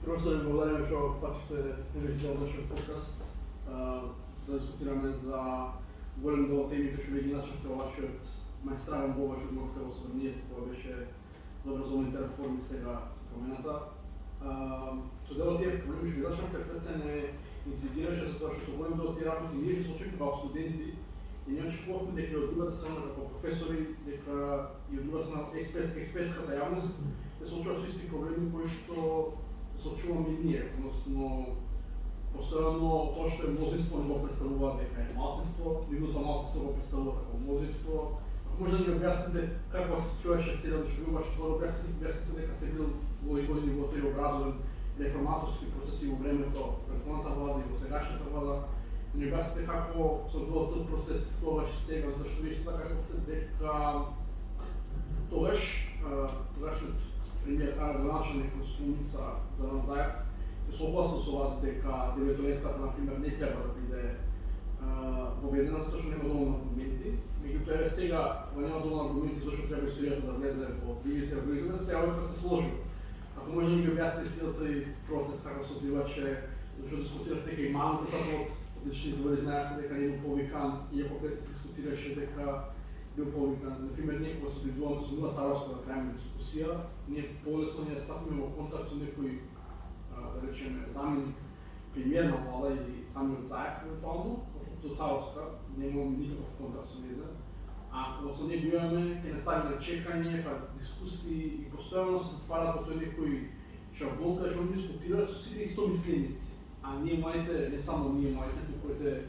Прво се ви благодариме што патите невидел нашиот подкаст да дискутираме за голем дел темите што ви ги начнете во вашиот мајстравен говор што имавте во осврнијето, која беше за образовните реформи сега спомената. Со дел од тие проблеми што ги начнавте пред се не интригираше затоа што со голем дел од тие работи ние се соочекуваме како студенти и ние очекувавме дека од другата страна како професори, дека и од другата страна експертската јавност се соочува со исти проблеми кои што соочуваме и ние, односно постојано тоа што е мнозинство не го представува дека е малцинство, нивното малцинство го представува како мнозинство. Ако може да ни објасните како се чуваше целиот што ви баш тоа објасните дека сте бил во години во тој образовен реформаторски процеси во времето претходната влада и во сегашната влада, да ни објасните како се одвива цел процес тогаш и сега, затоа што вие исто така кажавте дека тогашниот премиер градоначалник на Струмица Заран Заев се согласил со вас дека деветолетката например не треба да биде воведена затоа што нема доволно аргументи. Меѓутоа сега кога нема доволно аргументи зашто треба историјата да влезе во другите аргументи, се јавува кога се сложил. Ако може да ни објасните целиот тој процес како се одвиваше, зашто дискутиравте дека и Мано председателот од лични извори знаевте дека не бил повикан, иако се дискутираше дека бил повикан. Например, некога се обидуваме со Мила Царовска да правиме дискусија, ние полесно ни стапиме во контакт со некој, да речеме, заменик премиер на влада или самиот Заев евентуално, со Царовска, немам никаков контакт со нејза. А кога со неј биваме, ќе не стави на чекање, па дискусии и постојано се затварат во тој некој шаблон кај што дискутираат со сите истомисленици. А ние младите, не само ние младите, туку коите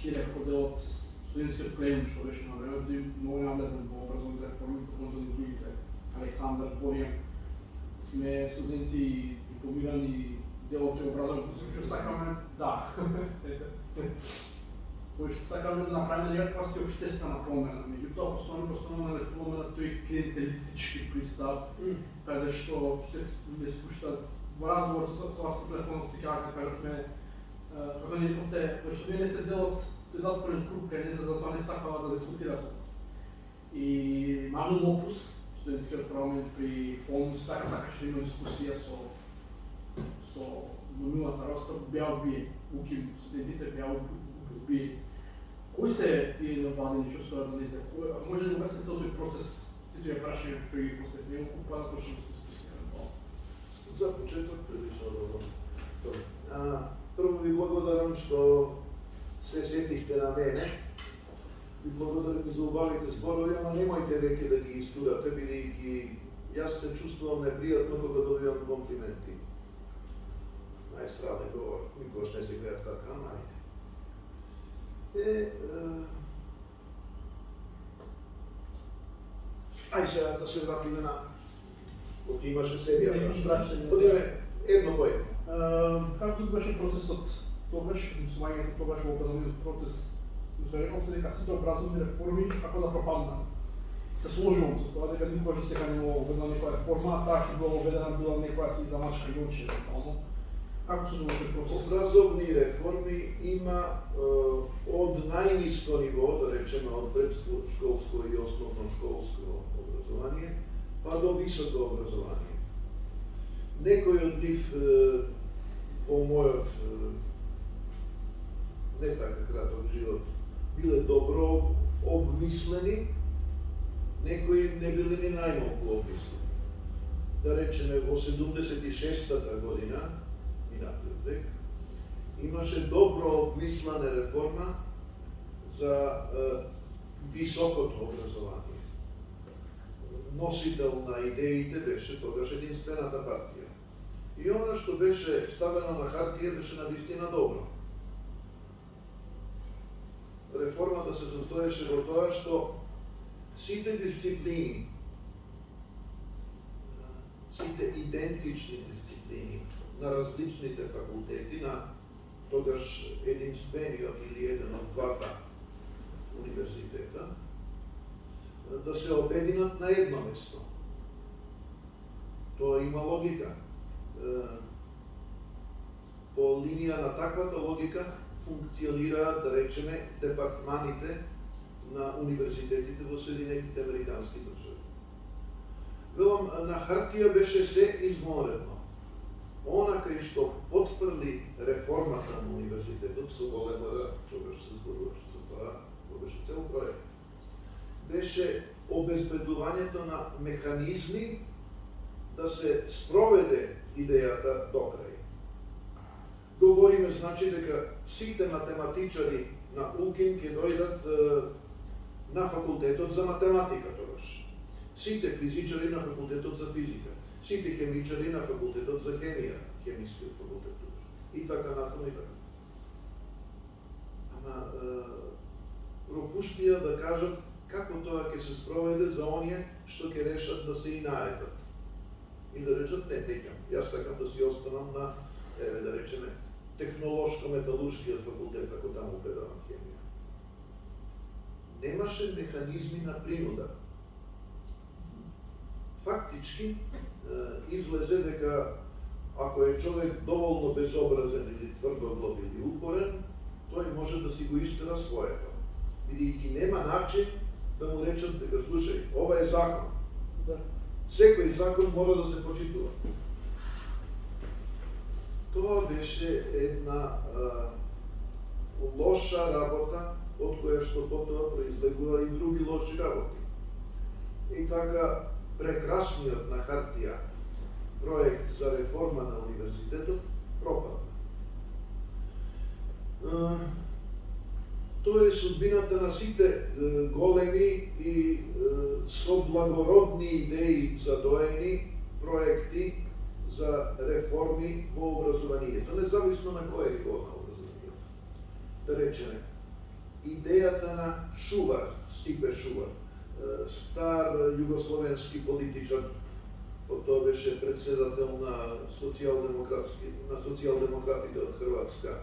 ќе како дел од студентскиот пленум што беше на времето и многу навлезен во образовните реформи, поконто на другите. Александар, Боријан, сме студенти дипломирани дел од тој образовен процес, што сакаме, да, кој што сакаме да направиме некаква си општествена промена. Меѓутоа, постојано наветуваме на тој клиентелистички пристап, каде што ќе се спуштат во разговор со вас по телефонот се кажавме, како ни рековте, што вие не сте дел од тој затворен круг, кај не затоа не сакала да дискутира со вас. И Манул Опус, студентскиот парламент при фондус, така сакаше да има дискусија со Мила Царовска, беа одбиени. Уким студентите беа одбиени. Кои се тие навладени што стојат за нејзе? Ако може да го објасните цел тој процес, тие прашања што ги поставите, неколку пати точно дискусија. За почеток прилично добро. Прво ви благодарам што се сетивте на мене. Ви благодарам за убавите зборови, ама немојте веќе да ги истурате, бидејќи јас се чувствувам непријатно кога добивам комплименти. Мајстрален говор, никош не се гледав така, ама ајде. Ај сега да се вратиме на кој имаше серија. Одиме едно по едно. Како беше процесот тогаш, сумањето тогаш во образовниот процес? Се рековте дека сите образовни реформи како да пропаднаа. Се сложувам со тоа дека никогаш сега не било воведена некоја реформа, а таа што била воведена била некоја си замачка и очи евентуално. Како се доведе процес? Образовни реформи има од најниско ниво, да речеме од предшколско и основно школско образование, па до високо образование. Некој од нив во мојот не така краток живот биле добро обмислени, некои не биле ни најмалку обмислени. Да речеме во 76-та година, минатиот век, имаше добро обмислена реформа за високото образование. Носител на идеите беше тогаш единствената партија. И она што беше ставено на хартија беше навистина добро. Реформата се состоеше во тоа што сите дисциплини, сите идентични дисциплини на различните факултети на тогаш единствениот или еден од двата универзитета, да се обединат на едно место. Тоа има логика. По линија на таквата логика функционираат, да речеме, департманите на универзитетите во Соединетите Американски држави. Велам, на хартија беше се извонредно. Она кај што потврди реформата на универзитетот со голема да, тоа што се зборуваше за тоа, тоа беше цел проект, беше обезбедувањето на механизми да се спроведе идејата до крај. Говориме значи дека сите математичари на УКИМ ќе дојдат на факултетот за математика тогаш. Сите физичари на факултетот за физика, сите хемичари на факултетот за хемија, хемискиот факултет тогаш. И така натаму и така. Ама пропуштија да кажат како тоа ќе се спроведе за оние што ќе решат да се и наетат. И да речат не, неќам, јас сакам да си останам на, еве да речеме, технолошко-металуршкиот факултет, ако таму предавам хемија. Немаше механизми на принуда. Фактички, излезе дека ако е човек доволно безобразен или тврдоглав или упорен, тој може да си го истера своето. Бидејќи нема начин да му речат дека слушај, ова е закон. Да. Секој закон мора да се почитува. Тоа беше една лоша работа, од која што потоа произлегува и други лоши работи. И така, прекрасниот на хартија проект за реформа на универзитетот пропадна. Тоа е судбината на сите големи и со благородни идеи задоени проекти за реформи во образованието, независно на кој ниво на образованието. Да речеме, идејата на Шувар, Стипе Шувар, стар југословенски политичар, потоа беше председател на социјалдемократите од Хрватска,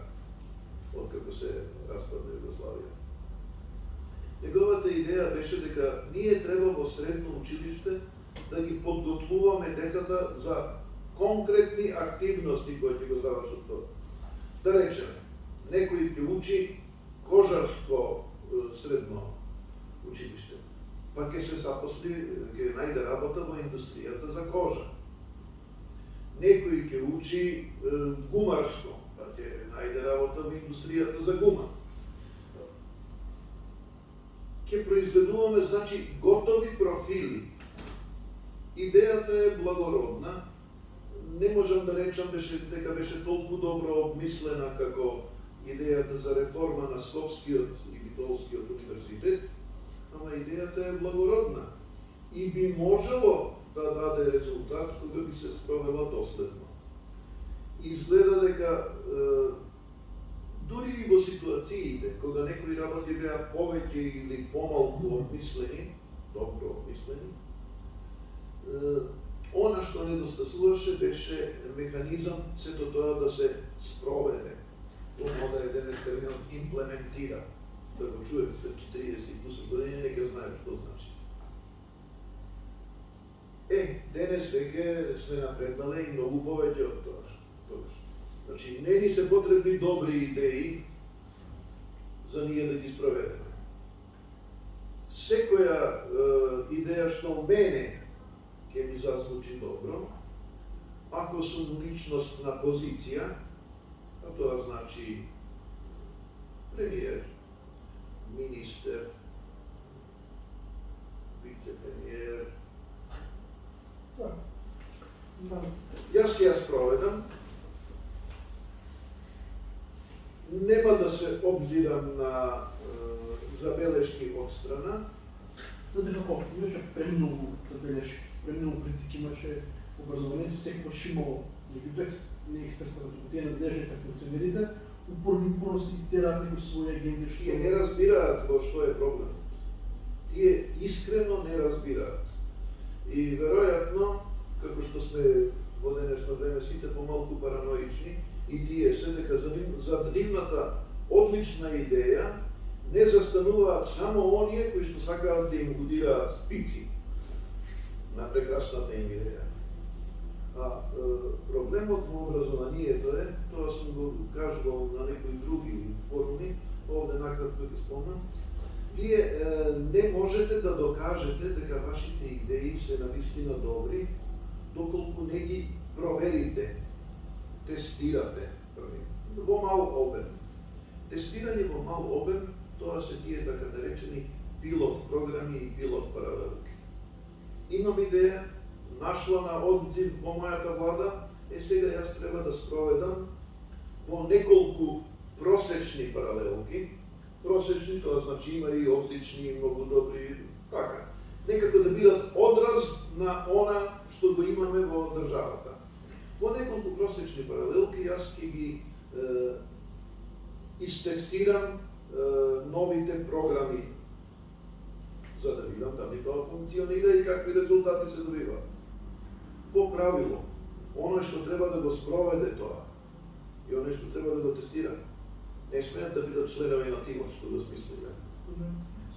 откако се распадна Југославија. Неговата идеја беше дека ние треба во средно училиште да ги подготвуваме децата за конкретни активности кои ќе го завршат тоа. Да речеме, некој ќе учи кожарско средно училиште, па ќе се запосли, ќе најде работа во индустријата за кожа. Некој ќе учи гумарско, па ќе најде работа во индустријата за гума. Ќе произведуваме, значи, готови профили. Идејата е благородна, не можам да речам дека беше толку добро обмислена како идејата за реформа на Скопскиот и Битолскиот универзитет, ама идејата е благородна и би можело да даде резултат кога би се спровела доследно. Изгледа дека дури и во ситуациите кога некои работи беа повеќе или помалку обмислени, добро обмислени, она што недостасуваше беше механизам сето тоа да се спроведе. Тоа да е денес терминот имплементира. Да го чуете 40 плюс години, нека знаем што значи. Денес веќе сме напреднале и многу повеќе од тоа. Значи, не ни се потребни добри идеи за ние да ги спроведеме. Секоја идеја што мене ќе ми зазвучи добро, ако сум личност на позиција, а тоа значи премиер, министер, вице-премиер. Јас ќе ја спроведам, нема да се обзирам на забелешки од страна. Знаете како, имаше премногу забелешки, премногу критики имаше образованието, секогаш имало, меѓутоа не експертска како тие надлежните функционерите, упорно си терат некои своји агенди што... Тие не разбираат во што е проблем. Тие искрено не разбираат. И веројатно, како што сме во денешно време сите помалку параноични, и тие се дека за нивната одлична идеја не застануваат само оние кои што сакаат да им годираат спици на прекрасната им идеја. Проблемот во образованието е, тоа сум го кажувал на некои други форуми, овде накратко ќе спомнам, вие не можете да докажете дека вашите идеи се навистина добри, доколку не ги проверите. тестирате во мал обем. Тестирање во мал обем, тоа се тие така наречени пилот програми и пилот паралелки. Имам идеја, нашла на одзив во мојата влада, сега јас треба да спроведам во неколку просечни паралелки. Просечни, тоа значи има и одлични, и многу добри, така. Некако да бидат одраз на она што го имаме во државата. Во неколку просечни паралелки јас ќе ги истестирам новите програми за да видам дали тоа функционира и какви резултати се добиваат. По правило, оно што треба да го спроведе тоа и оно што треба да го тестира, не смеат да бидат членови на тимот што го смислиле.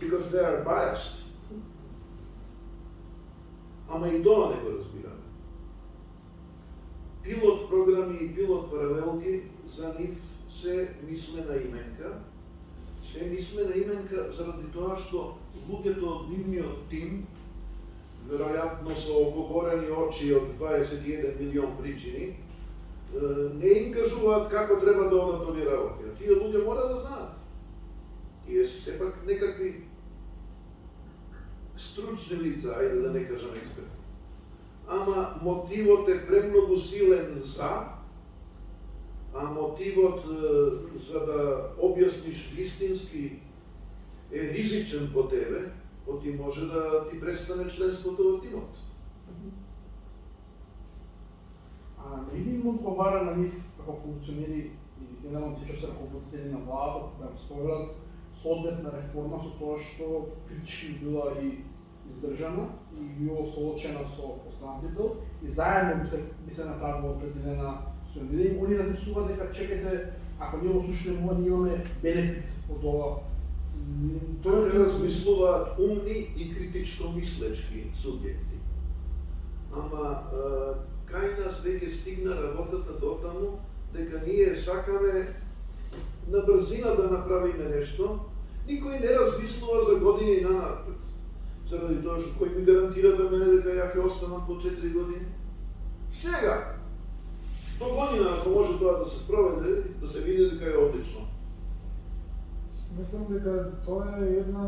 Because they are biased. Ама и тоа не го разбираме. Пилот програми и пилот паралелки за нив се мислена именка. Се мислена именка заради тоа што луѓето од нивниот тим, веројатно со ококорени очи од 21 милион причини, не им кажуваат како треба да одат овие работи. А тие луѓе мора да знаат. Тие се сепак некакви стручни лица, ајде да не кажам експерт. Ама мотивот е премногу силен за, а мотивот за да објасниш вистински е ризичен по тебе, оти може да ти престане членството во тимот. Не би им одговара на нив како функционери и генерално тие што се раководители на владата, да спроведат соодветна реформа со тоа што критички била и издржана и било соочена со останатите и заедно би се направила определена структура. Они размислуваат дека чекајте, ако ние го слушнемо, ние имаме бенефит од ова. Тоа размислуваат умни и критичко мислечки субјекти. Ама кај нас веќе стигна работата дотаму дека ние сакаме на брзина да направиме нешто, никој не размислува за години нанапред. Заради тоа што кој ми гарантира да мене дека ја ќе останам по 4 години? Сега, до година, ако може тоа да се спроведе, да се види дека е одлично. Сметам дека тоа е една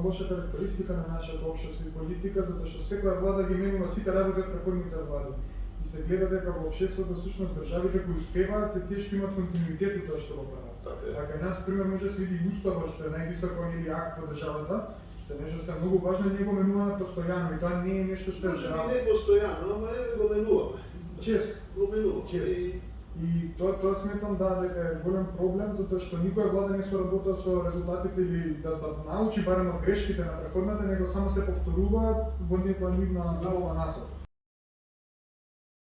лоша карактеристика на нашата општество и политика, затоа што секоја влада ги менува сите работи од претходните влади. И се гледа дека во општеството всушност државите кои успеваат се тие што имаат континуитет во тоа што го прават. Така нас пример може да се види уставот што е највисоко нели акт во државата, што е нешто што е многу важно и ние го менуваме постојано и тоа не е нешто што е може би не постојано, ама еве го менуваме. Често. Го менуваме. Често. И тоа сметам дека е голем проблем, затоа што никоја влада не соработува со резултатите или да научи барем од грешките на претходната, него само се повторуваат во некоја нивна нова насока.